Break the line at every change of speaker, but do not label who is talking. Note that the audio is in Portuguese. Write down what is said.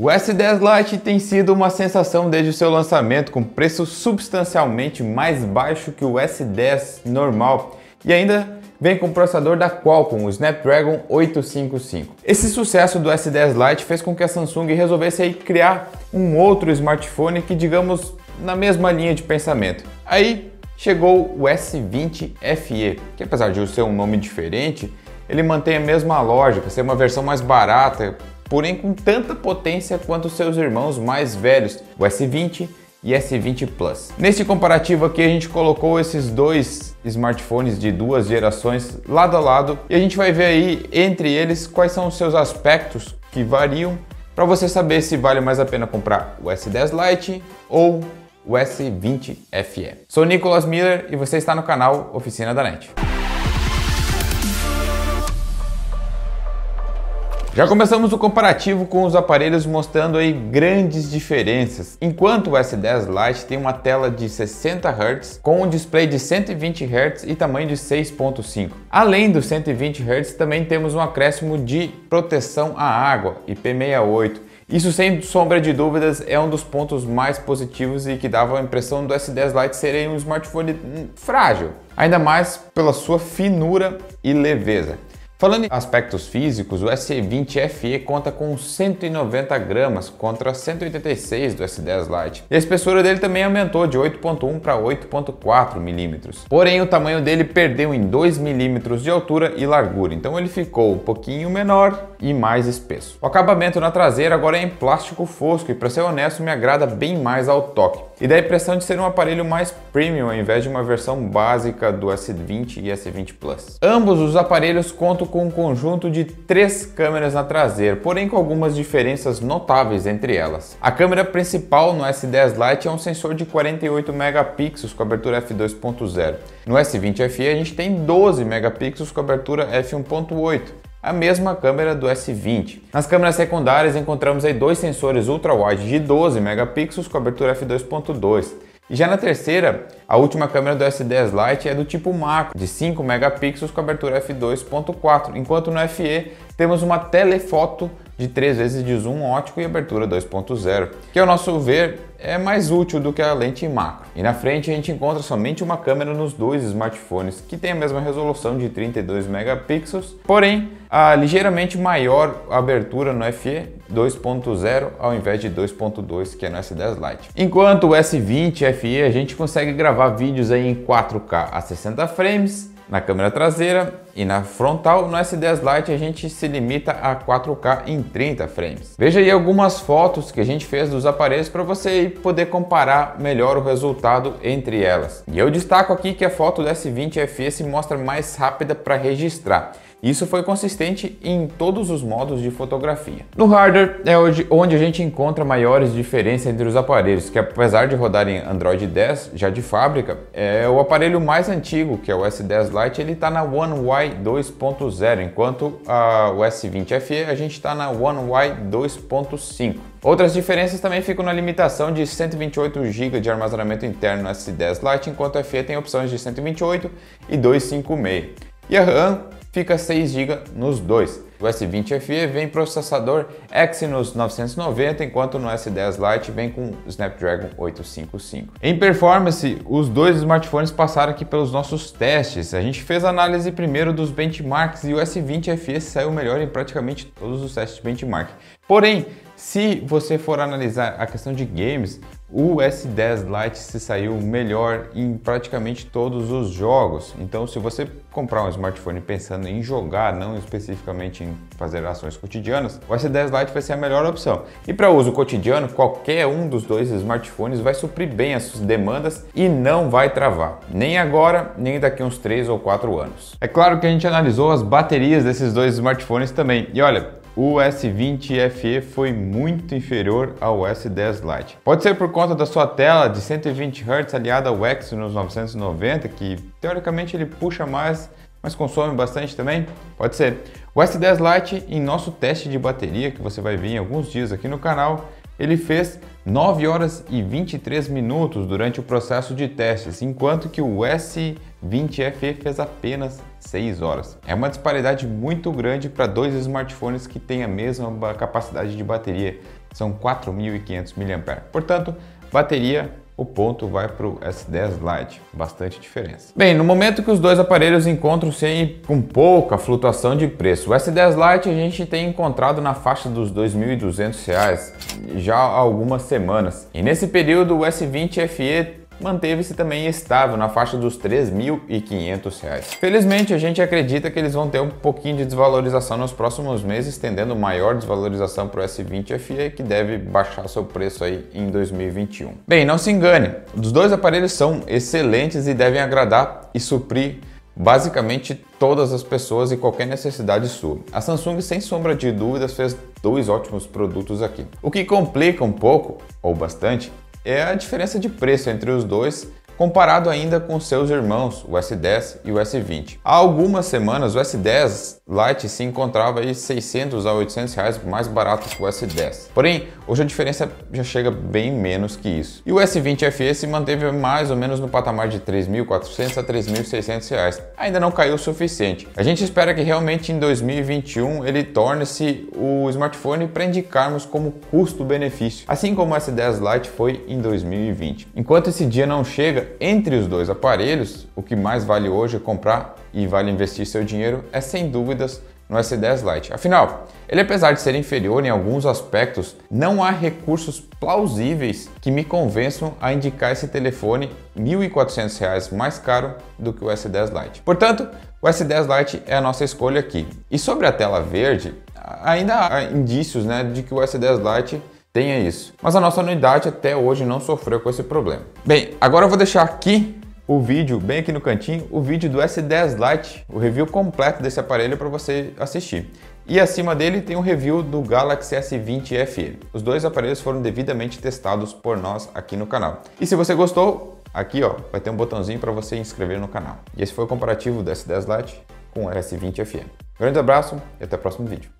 O S10 Lite tem sido uma sensação desde o seu lançamento, com preço substancialmente mais baixo que o S10 normal e ainda vem com o processador da Qualcomm, o Snapdragon 855. Esse sucesso do S10 Lite fez com que a Samsung resolvesse aí criar um outro smartphone que, digamos, na mesma linha de pensamento. Aí chegou o S20 FE, que apesar de ser um nome diferente, ele mantém a mesma lógica, ser uma versão mais barata, porém com tanta potência quanto seus irmãos mais velhos, o S20 e S20 Plus. Neste comparativo aqui a gente colocou esses dois smartphones de duas gerações lado a lado e a gente vai ver aí entre eles quais são os seus aspectos que variam para você saber se vale mais a pena comprar o S10 Lite ou o S20 FE. Sou Nicolas Miller e você está no canal Oficina da NET. Já começamos o comparativo com os aparelhos mostrando aí grandes diferenças. Enquanto o S10 Lite tem uma tela de 60 Hz com um display de 120 Hz e tamanho de 6.5. Além dos 120 Hz também temos um acréscimo de proteção à água, IP68. Isso, sem sombra de dúvidas, é um dos pontos mais positivos e que dava a impressão do S10 Lite ser um smartphone frágil, ainda mais pela sua finura e leveza. Falando em aspectos físicos, o S20 FE conta com 190 gramas contra 186 do S10 Lite. E a espessura dele também aumentou de 8.1 para 8.4 milímetros. Porém, o tamanho dele perdeu em 2 milímetros de altura e largura, então ele ficou um pouquinho menor e mais espesso. O acabamento na traseira agora é em plástico fosco e, para ser honesto, me agrada bem mais ao toque. E dá a impressão de ser um aparelho mais premium ao invés de uma versão básica do S20 e S20 Plus. Ambos os aparelhos contam com um conjunto de 3 câmeras na traseira, porém com algumas diferenças notáveis entre elas. A câmera principal no S10 Lite é um sensor de 48 megapixels com abertura f2.0. No S20 FE a gente tem 12 megapixels com abertura f1.8. A mesma câmera do S20. Nas câmeras secundárias encontramos aí dois sensores ultra-wide de 12 megapixels com abertura f2.2. E já na terceira, a última câmera do S10 Lite é do tipo macro, de 5 megapixels com abertura f2.4, enquanto no FE temos uma telefoto de 3 vezes de zoom óptico e abertura 2.0, que ao nosso ver é mais útil do que a lente macro. E na frente a gente encontra somente uma câmera nos dois smartphones, que tem a mesma resolução de 32 megapixels, porém a ligeiramente maior abertura no FE 2.0 ao invés de 2.2 que é no S10 Lite. Enquanto o S20 FE a gente consegue gravar vídeos aí em 4K a 60 frames, na câmera traseira e na frontal. No S10 Lite a gente se limita a 4K em 30 frames. Veja aí algumas fotos que a gente fez dos aparelhos para você poder comparar melhor o resultado entre elas. E eu destaco aqui que a foto do S20 FE se mostra mais rápida para registrar. Isso foi consistente em todos os modos de fotografia. No hardware é onde a gente encontra maiores diferenças entre os aparelhos, que apesar de rodar em Android 10 já de fábrica, é o aparelho mais antigo, que é o S10 Lite, ele está na One UI 2.0, enquanto o S20 FE a gente está na One UI 2.5. Outras diferenças também ficam na limitação de 128 GB de armazenamento interno no S10 Lite, enquanto o FE tem opções de 128 e 256. E a RAM fica 6 GB nos dois. O S20 FE vem processador Exynos 990, enquanto no S10 Lite vem com Snapdragon 855. Em performance, os dois smartphones passaram aqui pelos nossos testes. A gente fez a análise primeiro dos benchmarks e o S20 FE saiu melhor em praticamente todos os testes de benchmark. Porém, se você for analisar a questão de games, o S10 Lite se saiu melhor em praticamente todos os jogos. Então, se você comprar um smartphone pensando em jogar, não especificamente em fazer ações cotidianas, o S10 Lite vai ser a melhor opção. E para uso cotidiano, qualquer um dos dois smartphones vai suprir bem as suas demandas e não vai travar, nem agora, nem daqui uns 3 ou 4 anos. É claro que a gente analisou as baterias desses dois smartphones também. E olha, o S20 FE foi muito inferior ao S10 Lite. Pode ser por conta da sua tela de 120 Hz aliada ao Exynos 990, que teoricamente ele puxa mais, mas consome bastante também? Pode ser. O S10 Lite, em nosso teste de bateria, que você vai ver em alguns dias aqui no canal, ele fez 9 horas e 23 minutos durante o processo de testes, enquanto que o S20 FE fez apenas 6 horas. É uma disparidade muito grande para dois smartphones que têm a mesma capacidade de bateria, são 4.500 mAh. Portanto, bateria, o ponto vai para o S10 Lite, bastante diferença. Bem, no momento que os dois aparelhos encontram-se com pouca flutuação de preço, o S10 Lite a gente tem encontrado na faixa dos R$ 2.200 já há algumas semanas. E nesse período o S20 FE manteve-se também estável na faixa dos R$ 3.500. Felizmente, a gente acredita que eles vão ter um pouquinho de desvalorização nos próximos meses, tendendo maior desvalorização para o S20 FE, que deve baixar seu preço aí em 2021. Bem, não se engane, os dois aparelhos são excelentes e devem agradar e suprir basicamente todas as pessoas e qualquer necessidade sua. A Samsung, sem sombra de dúvidas, fez dois ótimos produtos aqui. O que complica um pouco, ou bastante, é a diferença de preço entre os dois, comparado ainda com seus irmãos, o S10 e o S20. Há algumas semanas, o S10 Lite se encontrava aí 600 a 800 reais mais barato que o S10. Porém, hoje a diferença já chega bem menos que isso. E o S20 FE se manteve mais ou menos no patamar de 3.400 a 3.600 reais. Ainda não caiu o suficiente. A gente espera que realmente em 2021 ele torne-se o smartphone para indicarmos como custo-benefício, assim como o S10 Lite foi em 2020. Enquanto esse dia não chega, entre os dois aparelhos, o que mais vale hoje é comprar e vale investir seu dinheiro é sem dúvidas no S10 Lite. Afinal, ele, apesar de ser inferior em alguns aspectos, não há recursos plausíveis que me convençam a indicar esse telefone R$ 1.400 mais caro do que o S10 Lite. Portanto, o S10 Lite é a nossa escolha aqui. E sobre a tela verde, ainda há indícios, de que o S10 Lite tenha isso. Mas a nossa unidade até hoje não sofreu com esse problema. Bem, agora eu vou deixar aqui o vídeo, bem aqui no cantinho, o vídeo do S10 Lite, o review completo desse aparelho para você assistir. E acima dele tem um review do Galaxy S20 FE. Os dois aparelhos foram devidamente testados por nós aqui no canal. E se você gostou, aqui vai ter um botãozinho para você inscrever no canal. E esse foi o comparativo do S10 Lite com o S20 FE. Grande abraço e até o próximo vídeo.